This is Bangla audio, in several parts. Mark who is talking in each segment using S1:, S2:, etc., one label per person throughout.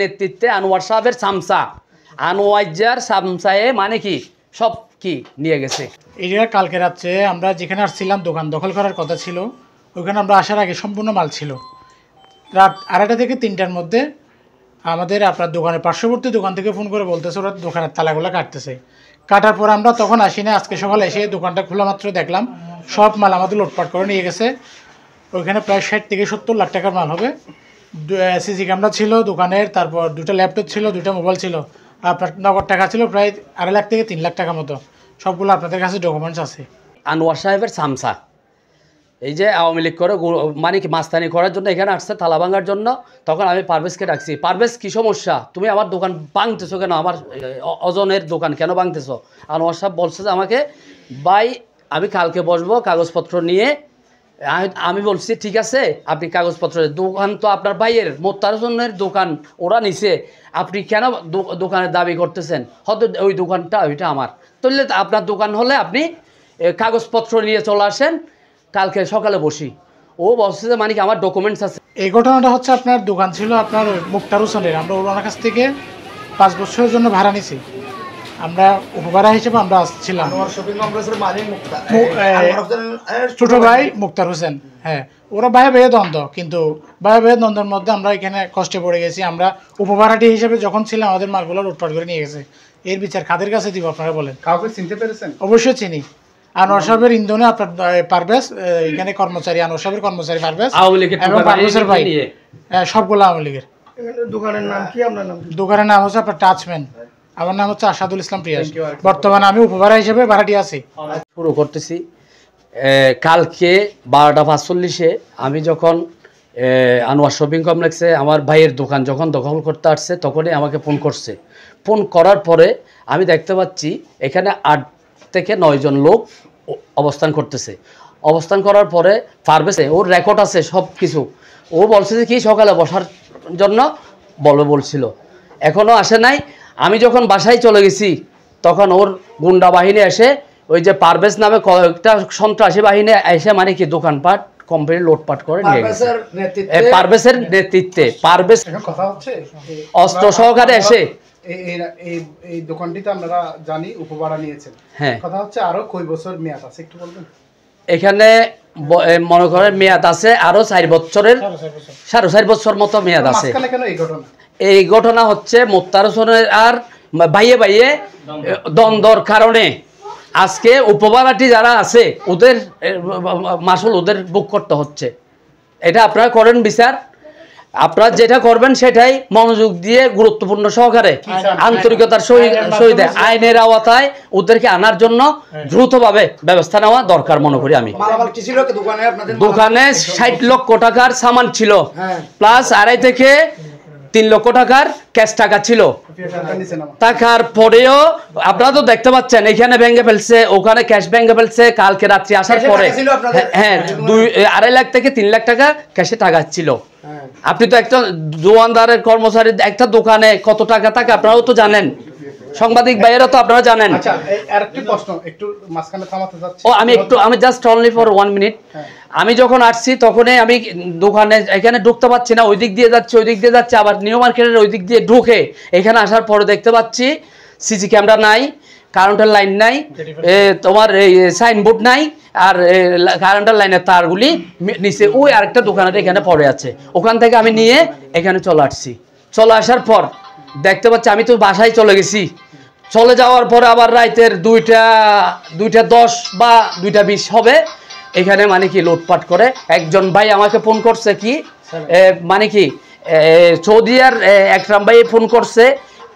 S1: নেতৃত্বে আনোয়ার সাহেবের সামসা আনোয়ার সামসায়ে মানে কি সব কি নিয়ে গেছে।
S2: এই জায়গায় কালকে রাত্রে আমরা যেখানে আসছিলাম দোকান দখল করার কথা ছিল, ওইখানে আমরা আসার আগে সম্পূর্ণ মাল ছিল। রাত 2:30 থেকে 3টার মধ্যে আমাদের আপনার দোকানের পার্শ্ববর্তী দোকান থেকে ফোন করে বলতেছে ওরা দোকানের তালাগুলো কাটতেছে। কাটার পর আমরা তখন আসি না, আজকে সকালে এসে দোকানটা খোলা মাত্র দেখলাম সব মাল আমাদের লোটপাট করে নিয়ে গেছে। ওইখানে প্রায় 60 থেকে 70 লাখ টাকার মাল হবে। সিসি ক্যামেরা ছিল দোকানের, তারপর 2টা ল্যাপটপ ছিল, 2টা মোবাইল ছিল, আপনার নগদ টাকা ছিল প্রায় 2.5 লাখ থেকে 3 লাখ টাকা মতো। সবগুলো আপনাদের কাছে ডকুমেন্টস আছে।
S1: আনোয়ার সাহেবের সামসা এই যে আওয়ামী লীগ করে মানে কি মাস্তানি করার জন্য এখানে আসছে, তালা ভাঙার জন্য। তখন আমি পারভেজকে ডাকছি, পারভেজ কী সমস্যা, তুমি আমার দোকান ভাঙতেছো কেন, আমার ওজনের দোকান কেন ভাঙতেছো? আনোয়ার সাহেব বলছে যে আমাকে, ভাই আমি কালকে বসবো কাগজপত্র নিয়ে। আমি বলছি ঠিক আছে, আপনি কাগজপত্র, দোকান তো আপনার ভাইয়ের মোত্তারজনের দোকান, ওরা নিছে, আপনি কেন দোকানের দাবি করতেছেন? হয়তো ওই দোকানটা ওইটা আমার, তাহলে আপনার দোকান হলে আপনি কাগজপত্র নিয়ে চলে আসেন, কালকে সকালে বসি। ও বলছে যে মানে কি আমার ডকুমেন্টস আছে।
S2: এই ঘটনাটা হচ্ছে আপনার দোকান ছিল আপনার মুক্তার হোসেনের, আমরা ওনার কাছ থেকে 5 বছরের জন্য ভাড়া নিছি। আমরা উপভাড়া হিসেবে আমরা আসছিলাম। ছোট ভাই মুক্তার হোসেন, হ্যাঁ, ওরা ভাই ভাইয়ে দ্বন্দ্ব, কিন্তু ভাই ভাইয়ের দ্বন্দ্বের মধ্যে আমরা এখানে কষ্টে পড়ে গেছি। আমরা উপভাড়াটি হিসেবে যখন ছিলাম আমাদের মালগুলো লুটপাট করে নিয়ে গেছে। এর বিচার কাদের কাছে দিব আপনারা বলেন?
S3: কাউকে চিনতে পেরেছেন?
S2: অবশ্যই চিনি। আনোয়ার সাহেবের ইন্ধনে আপনার পারভেজ, এখানে কর্মচারী আনোয়ার সাহেবের কর্মচারী পারভেজ এবং পারভেজের ভাই, সবগুলো আওয়ামী লীগের।
S3: দোকানের নাম কি? আপনার নাম?
S2: দোকানের নাম হচ্ছে আপনার টাচম্যান। আমার নাম হচ্ছে আসাদুল ইসলাম প্রিয়াস। বর্তমানে আমি উপভাড়া হিসেবে ভাড়াটি আছি।
S1: শুরু করতেছি কালকে 12টা 45-এ আমি যখন আনোয়ার শপিং কমপ্লেক্সে আমার ভাইয়ের দোকান যখন দখল করতে আসছে, তখনই আমাকে ফোন করছে। ফোন করার পরে আমি দেখতে পাচ্ছি এখানে 8 থেকে 9 জন লোক অবস্থান করতেছে। অবস্থান করার পরে পারভেজে ওর রেকর্ড আছে সব কিছু। ও বলছে যে কি সকালে বসার জন্য বলছিল, এখনও আসে নাই। আমি যখন বাসায় চলে গেছি তখন ওর গুন্ডা বাহিনী এসে, ওই যে পারভেজ নামে কয়েকটা সন্ত্রাসী বাহিনী এসে মানে কি দোকানপাট কোম্পানি লোটপাট করে নিয়ে গেছে। পারভেজের নেতৃত্বে পারভেজ
S3: কথা হচ্ছে
S1: অস্ত্র সহকারে এসে
S3: এই দোকানটিতে আমরা জানি উপভাড়া নিয়েছেন।
S1: হ্যাঁ,
S3: কথা হচ্ছে আরো কয় বছর মেয়াদ আছে একটু বলবেন?
S1: এখানে মনে করেন মেয়াদ আছে আরো 4 বছরের, 4.5 বছর মতো মেয়াদ আছে।
S3: কেন এই ঘটনা?
S1: এই ঘটনা হচ্ছে মোত্তার হোসেনের আর ভাইয়ে ভাইয়ে দ্বন্দ্বর কারণে আজকে উপভাড়াটি যারা আছে ওদের মাসুল ওদের বুক করতে হচ্ছে। এটা আপনারা করেন বিচার, আপনারা যেটা করবেন সেটাই মনোযোগ দিয়ে গুরুত্বপূর্ণ সহকারে আন্তরিকতার সহিত আইনের আওতায় ওদেরকে আনার জন্য দ্রুতভাবে ব্যবস্থা নেওয়া দরকার মনে করি আমি। দোকানে 60 লক্ষ টাকার সামান ছিল, প্লাস 2.5 থেকে 3 লক্ষ টাকার ক্যাশ টাকা ছিল। টাকার পরেও আপনারা তো দেখতে পাচ্ছেন এখানে ভেঙে ফেলছে, ওখানে ক্যাশ ভেঙে ফেলছে। কালকে রাত্রি আসার পরে হ্যাঁ 2.5 লাখ থেকে 3 লাখ টাকা ক্যাশে টাকা ছিল। আপনি তো একটা দোকানদারের কর্মচারী, একটা দোকানে কত টাকা থাকে আপনারাও তো জানেন, সাংবাদিক ভাইয়েরা তো আপনারা জানেন।
S3: আচ্ছা, আরেকটি প্রশ্ন একটু মাঝখানে থামাতে যাচ্ছি।
S1: আমি জাস্ট অনলি ফর 1 মিনিট। আমি যখন আসছি তখনই আমি দোকানে এখানে ঢুকতে পাচ্ছি না, ওই দিক দিয়ে যাচ্ছে, ওই দিক দিয়ে যাচ্ছে, আবার নিউ মার্কেটের ওই দিক দিয়ে ঢুকে এখানে আসার পরে দেখতে পাচ্ছি সিসি ক্যামেরা নাই, কারেন্টের লাইন নাই, তোমার এই সাইনবোর্ড নাই, আর কারেন্টের লাইনের তারগুলি নিচে ওই আরেকটা দোকানের এখানে পড়ে আছে। ওখান থেকে আমি নিয়ে এখানে চলে আসছি। চলে আসার পর দেখতে পাচ্ছি আমি তো বাসায় চলে গেছি। চলে যাওয়ার পরে আবার রাতের 2:10 বা 2:20 হবে, এখানে মানে কি লুটপাট করে। একজন ভাই আমাকে ফোন করছে কি মানে কি সৌদিয়ার একরাম ভাই ফোন করছে।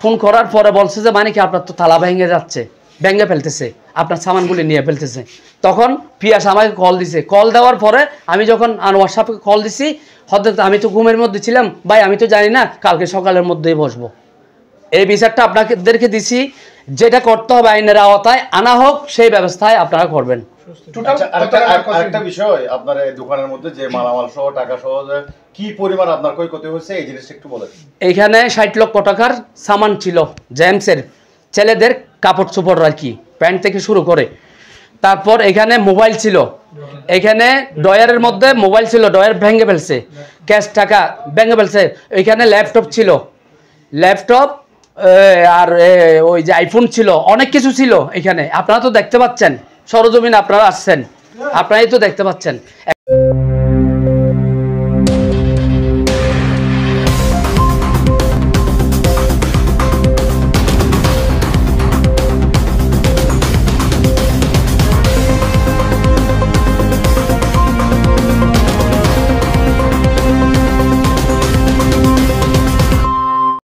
S1: ফোন করার পরে বলছে যে মানে কি আপনার তো তালা ভেঙে যাচ্ছে, ভেঙে ফেলতেছে, আপনার সামানগুলি নিয়ে ফেলতেছে। তখন পিয়াস আমাকে কল দিছে। কল দেওয়ার পরে আমি যখন আনোয়ার সাহেবকে কল দিছি, হঠাৎ আমি তো ঘুমের মধ্যে ছিলাম, ভাই আমি তো জানি না, কালকে সকালের মধ্যেই বসবো। এই বিচারটা আপনাদেরকে দিছি, যেটা করতে হবে আইনের আওতায় আনা হোক সেই ব্যবস্থায় আপনারা করবেন।
S4: আরেকটা বিষয়, আপনার দোকানের মধ্যে যে মালামাল সহ টাকা সহ কি পরিমাণ আপনার ক্ষয়ক্ষতি হয়েছে এই জিনিসটা একটু বলেন।
S1: এইখানে 60 লক্ষ টাকার সামান ছিল, জেমসের ছেলেদের কাপড় চোপড় আর কি, প্যান্ট থেকে শুরু করে। তারপর এখানে মোবাইল ছিল, এখানে ডয়ারের মধ্যে মোবাইল ছিল, ডয়ার ভেঙে ফেলছে, ক্যাশ টাকা ভেঙে ফেলছে। এখানে ল্যাপটপ ছিল, ল্যাপটপ আর ওই যে আইফোন ছিল, অনেক কিছু ছিল এখানে। আপনারা তো দেখতে পাচ্ছেন, সরজমিন আপনারা আসছেন, আপনারাই তো দেখতে পাচ্ছেন।